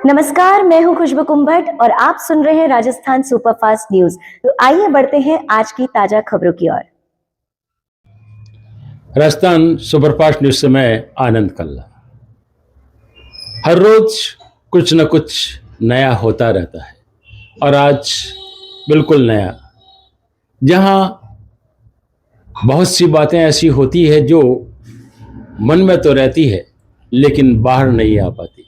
नमस्कार, मैं हूं खुशबू कुंभट और आप सुन रहे हैं राजस्थान सुपरफास्ट न्यूज। तो आइए बढ़ते हैं आज की ताजा खबरों की ओर। राजस्थान सुपरफास्ट न्यूज से मैं आनंद कल्ला। हर रोज कुछ न कुछ नया होता रहता है और आज बिल्कुल नया, जहां बहुत सी बातें ऐसी होती है जो मन में तो रहती है लेकिन बाहर नहीं आ पाती,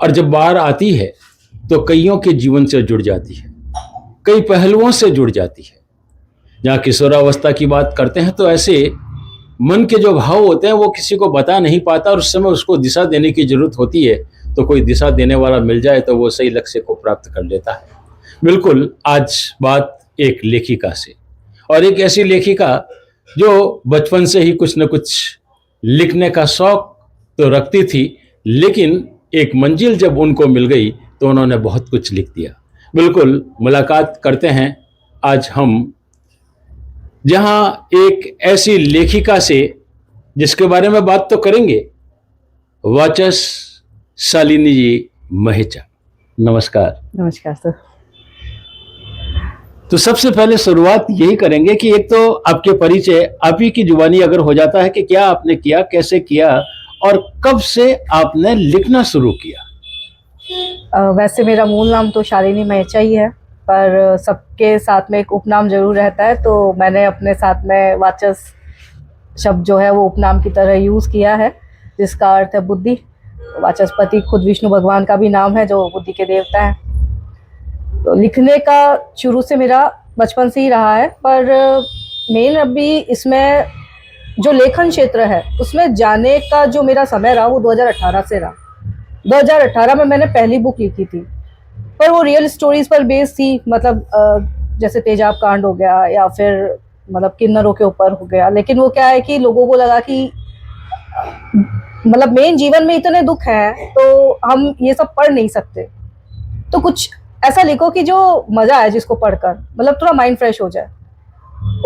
और जब बाहर आती है तो कईयों के जीवन से जुड़ जाती है, कई पहलुओं से जुड़ जाती है। जहाँ किशोरावस्था की बात करते हैं तो ऐसे मन के जो भाव होते हैं वो किसी को बता नहीं पाता और उस समय उसको दिशा देने की जरूरत होती है, तो कोई दिशा देने वाला मिल जाए तो वो सही लक्ष्य को प्राप्त कर लेता है। बिल्कुल आज बात एक लेखिका से, और एक ऐसी लेखिका जो बचपन से ही कुछ न कुछ लिखने का शौक तो रखती थी, लेकिन एक मंजिल जब उनको मिल गई तो उन्होंने बहुत कुछ लिख दिया। बिल्कुल मुलाकात करते हैं आज हम जहां एक ऐसी लेखिका से जिसके बारे में बात तो करेंगे, वाचस शालिनी जी महेचा। नमस्कार। नमस्कार सर। तो सबसे पहले शुरुआत यही करेंगे कि एक तो आपके परिचय आप ही की जुबानी अगर हो जाता है कि क्या आपने किया, कैसे किया और कब से आपने लिखना शुरू किया। वैसे मेरा मूल नाम तो शालिनी महेचा ही है, पर सबके साथ में एक उपनाम जरूर रहता है, तो मैंने अपने साथ में वाचस शब्द जो है वो उपनाम की तरह यूज़ किया है, जिसका अर्थ है बुद्धि। वाचस्पति खुद विष्णु भगवान का भी नाम है जो बुद्धि के देवता हैं। तो लिखने का शुरू से मेरा बचपन से ही रहा है, पर मेन अभी इसमें जो लेखन क्षेत्र है उसमें जाने का जो मेरा समय रहा वो 2018 से रहा। 2018 में मैंने पहली बुक लिखी थी, पर वो रियल स्टोरीज पर बेस्ड थी, मतलब जैसे तेजाब कांड हो गया या फिर मतलब किन्नरों के ऊपर हो गया। लेकिन वो क्या है कि लोगों को लगा कि मतलब मेन जीवन में इतने दुख हैं तो हम ये सब पढ़ नहीं सकते, तो कुछ ऐसा लिखो कि जो मजा आए जिसको पढ़कर, मतलब थोड़ा माइंड फ्रेश हो जाए।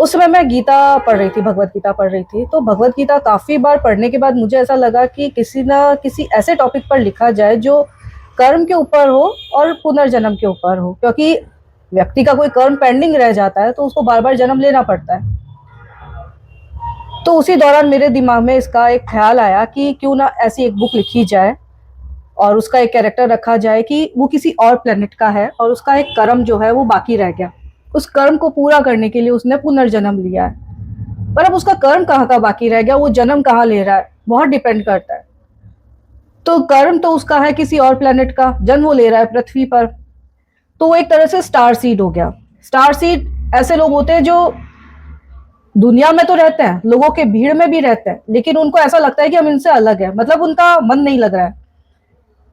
उस समय मैं गीता पढ़ रही थी, भगवत गीता पढ़ रही थी। तो भगवत गीता काफ़ी बार पढ़ने के बाद मुझे ऐसा लगा कि किसी ना किसी ऐसे टॉपिक पर लिखा जाए जो कर्म के ऊपर हो और पुनर्जन्म के ऊपर हो, क्योंकि व्यक्ति का कोई कर्म पेंडिंग रह जाता है तो उसको बार बार जन्म लेना पड़ता है। तो उसी दौरान मेरे दिमाग में इसका एक ख्याल आया कि क्यों ना ऐसी एक बुक लिखी जाए और उसका एक कैरेक्टर रखा जाए कि वो किसी और प्लेनेट का है और उसका एक कर्म जो है वो बाकी रह गया। उस कर्म को पूरा करने के लिए उसने पुनर्जन्म लिया है, पर अब उसका कर्म कहाँ का बाकी रह गया, वो जन्म कहाँ ले रहा है, बहुत डिपेंड करता है। तो कर्म तो उसका है किसी और प्लेनेट का, जन्म वो ले रहा है पृथ्वी पर, तो वो एक तरह से स्टार सीड हो गया। स्टार सीड ऐसे लोग होते हैं जो दुनिया में तो रहते हैं, लोगों के भीड़ में भी रहते हैं, लेकिन उनको ऐसा लगता है कि हम इनसे अलग है, मतलब उनका मन नहीं लग रहा है।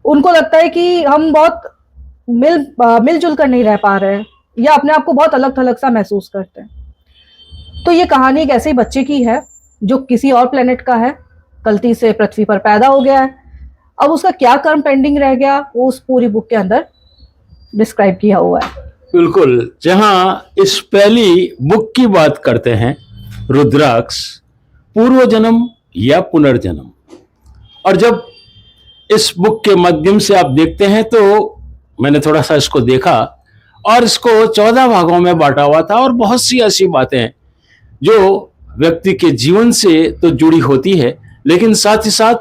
उनको लगता है कि हम बहुत मिलजुल कर नहीं रह पा रहे हैं, या अपने आप को बहुत अलग थलग सा महसूस करते हैं। तो ये कहानी एक ऐसे बच्चे की है जो किसी और प्लेनेट का है, गलती से पृथ्वी पर पैदा हो गया है। अब उसका क्या कर्म पेंडिंग रह गया वो उस पूरी बुक के अंदर डिस्क्राइब किया हुआ है। बिल्कुल, जहां इस पहली बुक की बात करते हैं, रुद्राक्ष, पूर्व जन्म या पुनर्जन्म, और जब इस बुक के माध्यम से आप देखते हैं तो मैंने थोड़ा सा इसको देखा और इसको 14 भागों में बांटा हुआ था, और बहुत सी ऐसी बातें जो व्यक्ति के जीवन से तो जुड़ी होती है, लेकिन साथ ही साथ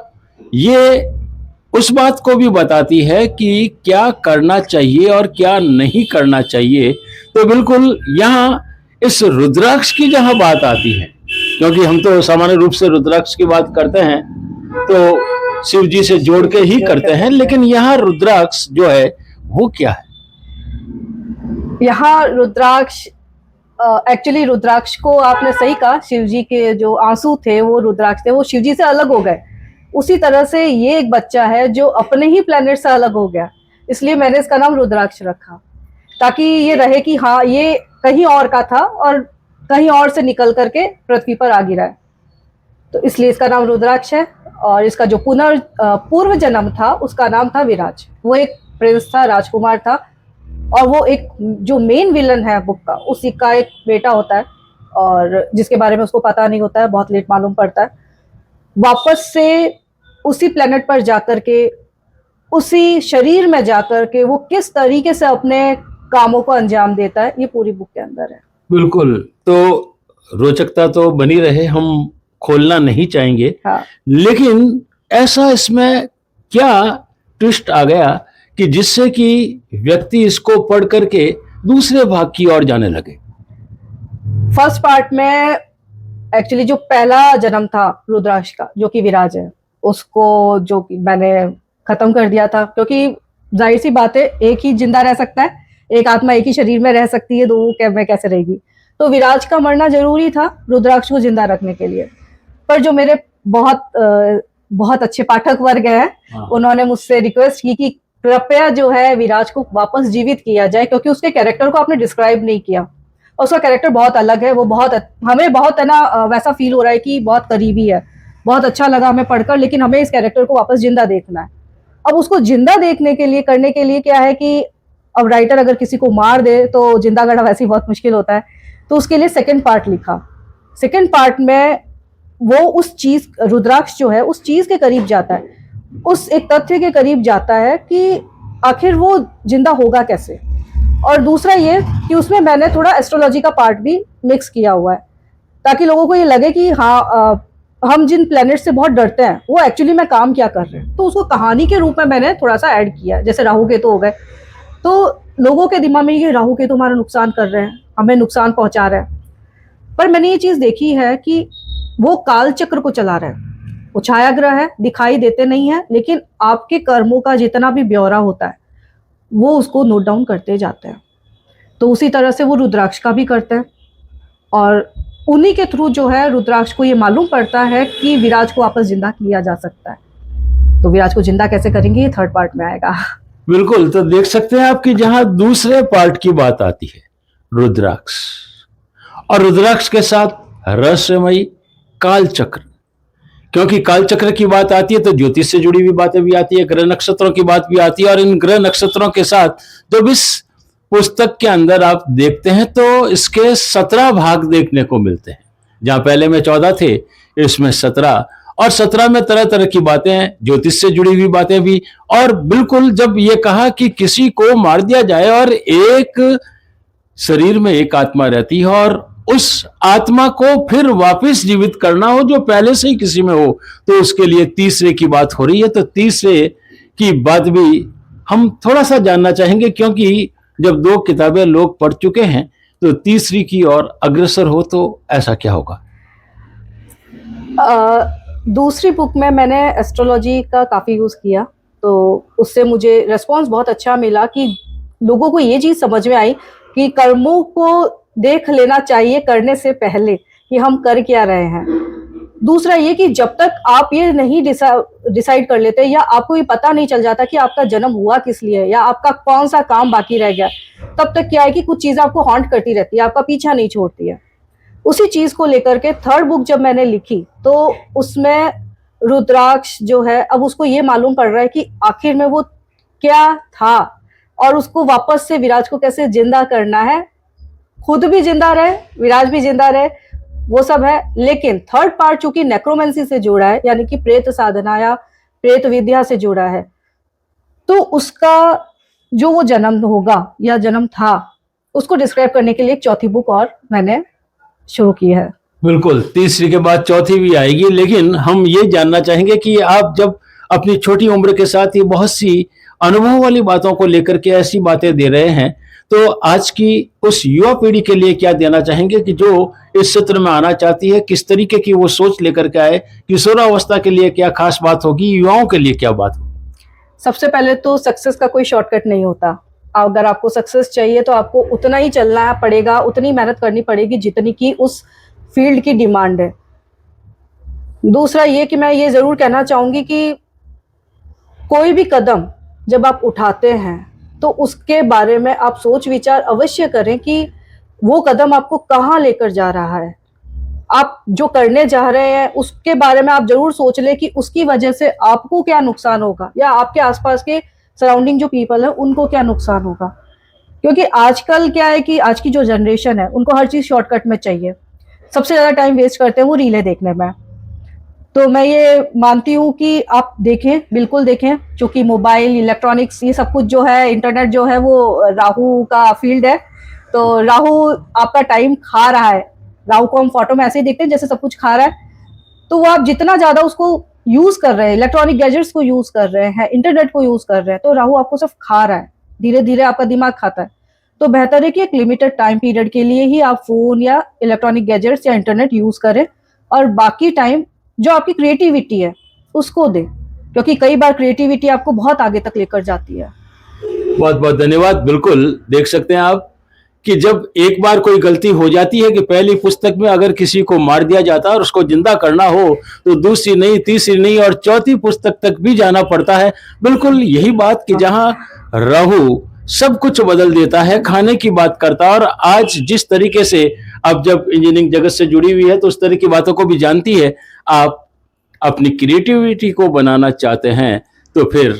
ये उस बात को भी बताती है कि क्या करना चाहिए और क्या नहीं करना चाहिए। तो बिल्कुल यहाँ इस रुद्राक्ष की जहाँ बात आती है, क्योंकि हम तो सामान्य रूप से रुद्राक्ष की बात करते हैं तो शिव जी से जोड़ के ही करते हैं, लेकिन यहाँ रुद्राक्ष जो है वो क्या है। यहाँ रुद्राक्ष, एक्चुअली रुद्राक्ष को आपने सही कहा, शिव जी के जो आंसू थे वो रुद्राक्ष थे, वो शिव जी से अलग हो गए। उसी तरह से ये एक बच्चा है जो अपने ही प्लेनेट से अलग हो गया, इसलिए मैंने इसका नाम रुद्राक्ष रखा, ताकि ये रहे कि हाँ ये कहीं और का था और कहीं और से निकल करके पृथ्वी पर आ गिरा है, तो इसलिए इसका नाम रुद्राक्ष है। और इसका जो पूर्व जन्म था उसका नाम था विराज। वो एक प्रिंस था, राजकुमार था, और वो एक जो मेन विलन है बुक का उसी का एक बेटा होता है, और जिसके बारे में उसको पता नहीं होता है, बहुत लेट मालूम पड़ता है। वापस से उसी प्लेनेट पर जाकर के उसी शरीर में जाकर के वो किस तरीके से अपने कामों को अंजाम देता है, ये पूरी बुक के अंदर है। बिल्कुल। तो रोचकता तो बनी रहे, हम खोलना नहीं चाहेंगे, हाँ। लेकिन ऐसा इसमें क्या ट्विस्ट आ गया कि जिससे कि व्यक्ति इसको पढ़ करके दूसरे भाग की ओर जाने लगे? फर्स्ट पार्ट में एक्चुअली जो पहला जन्म था रुद्राक्ष का, जो कि विराज है, उसको जो कि मैंने खत्म कर दिया था, क्योंकि जाहिर सी बात है एक ही जिंदा रह सकता है, एक आत्मा एक ही शरीर में रह सकती है, दो में कैसे रहेगी। तो विराज का मरना जरूरी था रुद्राक्ष को जिंदा रखने के लिए। पर जो मेरे बहुत अच्छे पाठक वर्ग हैं, उन्होंने मुझसे रिक्वेस्ट की कि कृपया जो है विराज को वापस जीवित किया जाए, क्योंकि उसके कैरेक्टर को आपने डिस्क्राइब नहीं किया और उसका कैरेक्टर बहुत अलग है। वो हमें बहुत है ना वैसा फील हो रहा है कि बहुत करीबी है, बहुत अच्छा लगा हमें पढ़कर, लेकिन हमें इस कैरेक्टर को वापस जिंदा देखना है। अब उसको जिंदा देखने के लिए करने के लिए क्या है कि अब राइटर अगर किसी को मार दे तो जिंदा करना वैसे ही बहुत मुश्किल होता है, तो उसके लिए सेकंड पार्ट लिखा। सेकंड पार्ट में वो उस चीज, रुद्राक्ष जो है उस चीज के करीब जाता है, उस एक तथ्य के करीब जाता है कि आखिर वो जिंदा होगा कैसे। और दूसरा ये कि उसमें मैंने थोड़ा एस्ट्रोलॉजी का पार्ट भी मिक्स किया हुआ है, ताकि लोगों को ये लगे कि हाँ हम जिन प्लैनेट से बहुत डरते हैं वो एक्चुअली में काम क्या कर रहे हैं। तो उसको कहानी के रूप में मैंने थोड़ा सा ऐड किया, जैसे राहु केतु हो गए, तो लोगों के दिमाग में ये राहु केतु हमारा नुकसान कर रहे हैं, हमें नुकसान पहुंचा रहे हैं। पर मैंने ये चीज देखी है कि वो काल चक्र को चला रहा है। वो छाया ग्रह है, दिखाई देते नहीं है, लेकिन आपके कर्मों का जितना भी ब्यौरा होता है वो उसको नोट डाउन करते जाते हैं। तो उसी तरह से वो रुद्राक्ष का भी करते हैं, और उन्हीं के थ्रू जो है रुद्राक्ष को ये मालूम पड़ता है कि विराज को वापस जिंदा किया जा सकता है। तो विराज को जिंदा कैसे करेंगे ये थर्ड पार्ट में आएगा। बिल्कुल। तो देख सकते हैं आप कि जहां दूसरे पार्ट की बात आती है रुद्राक्ष, और रुद्राक्ष के साथ रहस्यमयी काल चक्र, क्योंकि काल चक्र की बात आती है तो ज्योतिष से जुड़ी हुई बातें भी आती है, ग्रह नक्षत्रों की बात भी आती है, और इन ग्रह नक्षत्रों के साथ जब इस पुस्तक के अंदर आप देखते हैं तो इसके 17 भाग देखने को मिलते हैं। जहां पहले में 14 थे, इसमें 17, और 17 में तरह तरह की बातें, ज्योतिष से जुड़ी हुई बातें भी। और बिल्कुल जब ये कहा कि किसी को मार दिया जाए और एक शरीर में एक आत्मा रहती है और उस आत्मा को फिर वापस जीवित करना हो जो पहले से ही किसी में हो, तो उसके लिए तीसरे की बात हो रही है। तो तीसरे की बात भी हम थोड़ा सा जानना चाहेंगे, क्योंकि जब 2 किताबें लोग पढ़ चुके हैं तो तीसरी की ओर अग्रसर हो तो ऐसा क्या होगा? दूसरी बुक में मैंने एस्ट्रोलॉजी का काफ़ी यूज़ किया, तो उससे मुझे रिस्पॉन्स बहुत अच्छा मिला कि लोगों को ये चीज़ समझ में आई कि कर्मों को देख लेना चाहिए करने से पहले कि हम कर क्या रहे हैं। दूसरा ये कि जब तक आप ये नहीं डिसाइड कर लेते या आपको ये पता नहीं चल जाता कि आपका जन्म हुआ किस लिए या आपका कौन सा काम बाकी रह गया, तब तक क्या है कि कुछ चीज़ आपको हॉन्ट करती रहती है, आपका पीछा नहीं छोड़ती है। उसी चीज़ को लेकर के थर्ड बुक जब मैंने लिखी तो उसमें रुद्राक्ष जो है अब उसको ये मालूम पड़ रहा है कि आखिर में वो क्या था और उसको वापस से विराज को कैसे जिंदा करना है, खुद भी जिंदा रहे, विराज भी जिंदा रहे, वो सब है। लेकिन थर्ड पार्ट चूंकि नेक्रोमेंसी से जुड़ा है, यानी कि प्रेत साधना या प्रेत विद्या से जुड़ा है, तो उसका जो वो जन्म होगा या जन्म था उसको डिस्क्राइब करने के लिए एक चौथी बुक और मैंने शुरू की है। बिल्कुल, तीसरी के बाद चौथी भी आएगी, लेकिन हम ये जानना चाहेंगे कि आप जब अपनी छोटी उम्र के साथ ये बहुत सी अनुभव वाली बातों को लेकर के ऐसी बातें दे रहे हैं, तो आज की उस युवा पीढ़ी के लिए क्या देना चाहेंगे कि जो इस क्षेत्र में आना चाहती है, किस तरीके की वो सोच लेकर के आए, किशोरावस्था के लिए क्या खास बात होगी, युवाओं के लिए क्या बात होगी? सबसे पहले तो सक्सेस का कोई शॉर्टकट नहीं होता। अगर आपको सक्सेस चाहिए तो आपको उतना ही चलना पड़ेगा, उतनी मेहनत करनी पड़ेगी जितनी की उस फील्ड की डिमांड है। दूसरा ये कि मैं ये जरूर कहना चाहूंगी कि कोई भी कदम जब आप उठाते हैं तो उसके बारे में आप सोच विचार अवश्य करें कि वो कदम आपको कहाँ लेकर जा रहा है। आप जो करने जा रहे हैं उसके बारे में आप जरूर सोच लें कि उसकी वजह से आपको क्या नुकसान होगा या आपके आसपास के सराउंडिंग जो पीपल है उनको क्या नुकसान होगा। क्योंकि आजकल क्या है कि आज की जो जनरेशन है उनको हर चीज शॉर्टकट में चाहिए, सबसे ज्यादा टाइम वेस्ट करते हैं वो रीलें देखने में। तो मैं ये मानती हूँ कि आप देखें, बिल्कुल देखें, क्योंकि मोबाइल, इलेक्ट्रॉनिक्स, ये सब कुछ जो है, इंटरनेट जो है, वो राहु का फील्ड है। तो राहु आपका टाइम खा रहा है। राहु को हम फोटो में ऐसे ही देखते हैं जैसे सब कुछ खा रहा है। तो वो आप जितना ज्यादा उसको यूज कर रहे हैं, इलेक्ट्रॉनिक गैजेट्स को यूज कर रहे हैं, इंटरनेट को यूज कर रहे हैं, तो राहु आपको सिर्फ खा रहा है, धीरे धीरे आपका दिमाग खाता है। तो बेहतर है कि एक लिमिटेड टाइम पीरियड के लिए ही आप फोन या इलेक्ट्रॉनिक गैजेट्स या इंटरनेट यूज करें, और बाकी टाइम जो आपकी क्रिएटिविटी है उसको दें, क्योंकि कई बार क्रिएटिविटी आपको बहुत आगे तक लेकर जाती है। बहुत बहुत धन्यवाद। बिल्कुल देख सकते हैं आप कि जब एक बार कोई गलती हो जाती है कि पहली पुस्तक में अगर किसी को मार दिया जाता है और उसको जिंदा करना हो तो दूसरी नहीं, तीसरी नहीं और चौथी पुस्तक तक भी जाना पड़ता है। बिल्कुल यही बात कि जहां राहु सब कुछ बदल देता है, खाने की बात करता है। और आज जिस तरीके से अब जब इंजीनियरिंग जगत से जुड़ी हुई है तो उस तरह की बातों को भी जानती है। आप अपनी क्रिएटिविटी को बनाना चाहते हैं तो फिर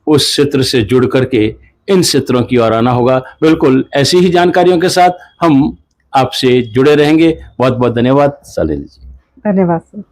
उस क्षेत्र से जुड़ करके इन क्षेत्रों की ओर आना होगा। बिल्कुल ऐसी ही जानकारियों के साथ हम आपसे जुड़े रहेंगे। बहुत बहुत धन्यवाद शालिनी जी। धन्यवाद सर।